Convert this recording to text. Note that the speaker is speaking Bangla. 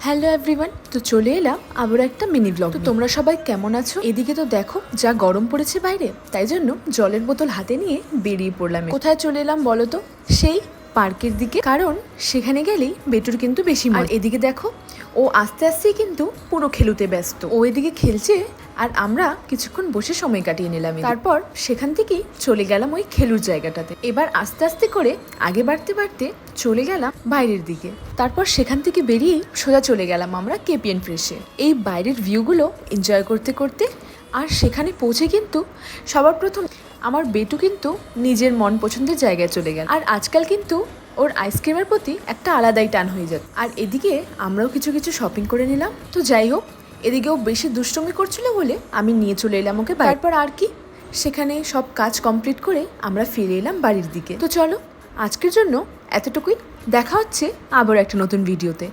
হ্যালো এভরিওয়ান, তো চলে এলাম আবার একটা মিনি ব্লগ। তো তোমরা সবাই কেমন আছো? এদিকে তো দেখো যা গরম পড়েছে বাইরে, তাই জন্য জলের বোতল হাতে নিয়ে বেরিয়ে পড়লাম। কোথায় চলে এলাম বলো তো? সেই পার্কের দিকে, কারণ সেখানে গেলেই বেটুর কিন্তু বেশি মজা। আর এদিকে দেখো ও আস্তে আস্তেই কিন্তু পুরো খেলুতে ব্যস্ত। ও এদিকে খেলছে আর আমরা কিছুক্ষণ বসে সময় কাটিয়ে নিলাম। তারপর সেখান থেকেই চলে গেলাম ওই খেলুর জায়গাটাতে। এবার আস্তে আস্তে করে আগে বাড়তে বাড়তে চলে গেলাম বাইরের দিকে। তারপর সেখান থেকে বেরিয়ে সোজা চলে গেলাম আমরা কেপিএন ফ্রেশে। এই বাইরের ভিউগুলো এনজয় করতে করতে আর সেখানে পৌঁছে কিন্তু সবার প্রথম আমার বেটু কিন্তু নিজের মন পছন্দের জায়গায় চলে গেল। আর আজকাল কিন্তু ওর আইসক্রিমের প্রতি একটা আলাদাই টান হয়ে যায়। আর এদিকে আমরাও কিছু কিছু শপিং করে নিলাম। তো যাই হোক, এদিকেও বেশি দুষ্টুমি করছিল বলে আমি নিয়ে চলে এলাম ওকে। তারপর আর কি, সেখানে সব কাজ কমপ্লিট করে আমরা ফিরে এলাম বাড়ির দিকে। তো চলো, আজকের জন্য এতটুকুই। দেখা হচ্ছে আবার একটা নতুন ভিডিওতে।